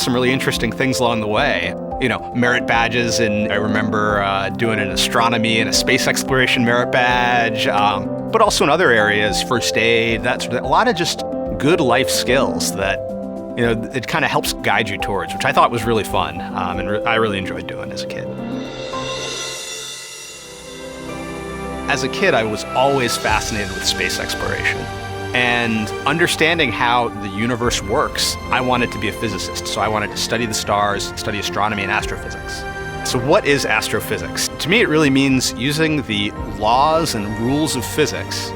Some really interesting things along the way. Merit badges, and I remember doing an astronomy and a space exploration merit badge, but also in other areas, first aid, that's a lot of just good life skills that, it kind of helps guide you towards, which I thought was really fun, and I really enjoyed doing as a kid. As a kid, I was always fascinated with space exploration. And understanding how the universe works, I wanted to be a physicist. So I wanted to study the stars, study astronomy and astrophysics. So what is astrophysics? To me, it really means using the laws and rules of physics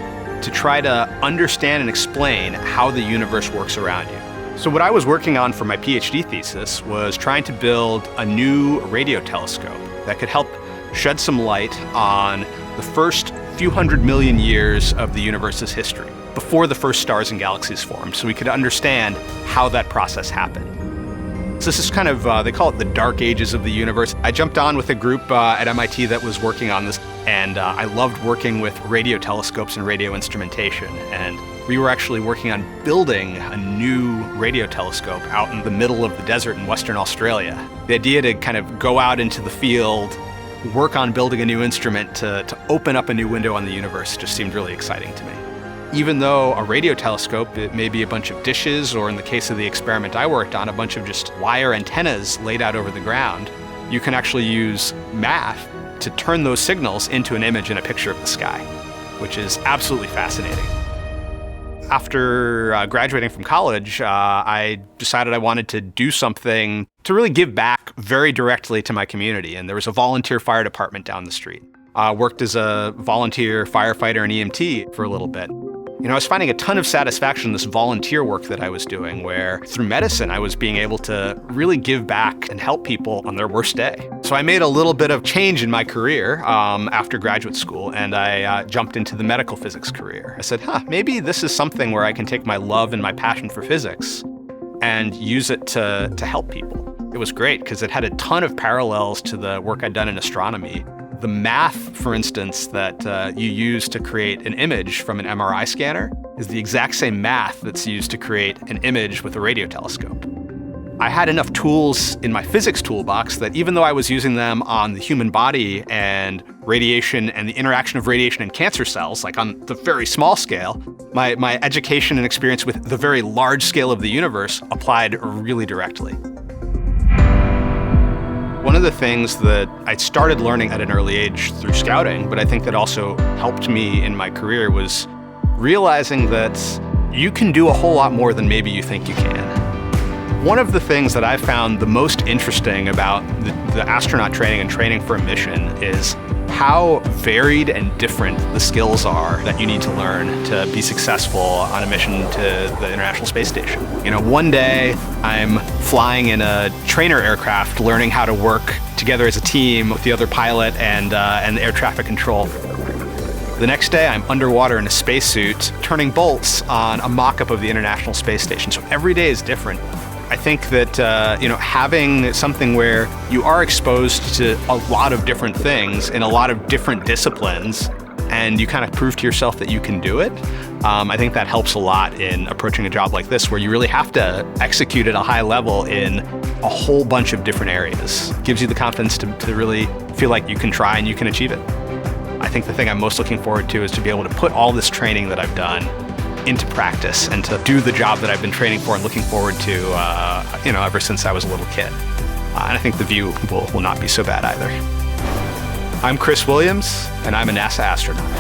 to try to understand and explain how the universe works around you. So what I was working on for my Ph.D. thesis was trying to build a new radio telescope that could help shed some light on the first few 100 million years of the universe's history, before the first stars and galaxies formed, so we could understand how that process happened. So this is kind of, they call it the dark ages of the universe. I jumped on with a group at MIT that was working on this, and I loved working with radio telescopes and radio instrumentation. And we were actually working on building a new radio telescope out in the middle of the desert in Western Australia. The idea to kind of go out into the field, work on building a new instrument to open up a new window on the universe just seemed really exciting to me. Even though a radio telescope, it may be a bunch of dishes, or in the case of the experiment I worked on, a bunch of just wire antennas laid out over the ground, you can actually use math to turn those signals into an image and a picture of the sky, which is absolutely fascinating. After graduating from college, I decided I wanted to do something to really give back very directly to my community. And there was a volunteer fire department down the street. I worked as a volunteer firefighter and EMT for a little bit. I was finding a ton of satisfaction in this volunteer work that I was doing, where through medicine, I was being able to really give back and help people on their worst day. So I made a little bit of change in my career after graduate school, and I jumped into the medical physics career. I said, maybe this is something where I can take my love and my passion for physics and use it to help people. It was great because it had a ton of parallels to the work I'd done in astronomy. The math, for instance, that you use to create an image from an MRI scanner is the exact same math that's used to create an image with a radio telescope. I had enough tools in my physics toolbox that even though I was using them on the human body and radiation and the interaction of radiation and cancer cells, like on the very small scale, my education and experience with the very large scale of the universe applied really directly. One of the things that I started learning at an early age through scouting, but I think that also helped me in my career, was realizing that you can do a whole lot more than maybe you think you can. One of the things that I found the most interesting about the astronaut training and training for a mission is how varied and different the skills are that you need to learn to be successful on a mission to the International Space Station. One day I'm flying in a trainer aircraft, learning how to work together as a team with the other pilot and air traffic control. The next day I'm underwater in a spacesuit, turning bolts on a mock-up of the International Space Station. So every day is different. I think that having something where you are exposed to a lot of different things in a lot of different disciplines, and you kind of prove to yourself that you can do it, I think that helps a lot in approaching a job like this, where you really have to execute at a high level in a whole bunch of different areas. It gives you the confidence to really feel like you can try and you can achieve it. I think the thing I'm most looking forward to is to be able to put all this training that I've done into practice and to do the job that I've been training for and looking forward to, ever since I was a little kid. And I think the view will not be so bad either. I'm Chris Williams, and I'm a NASA astronaut.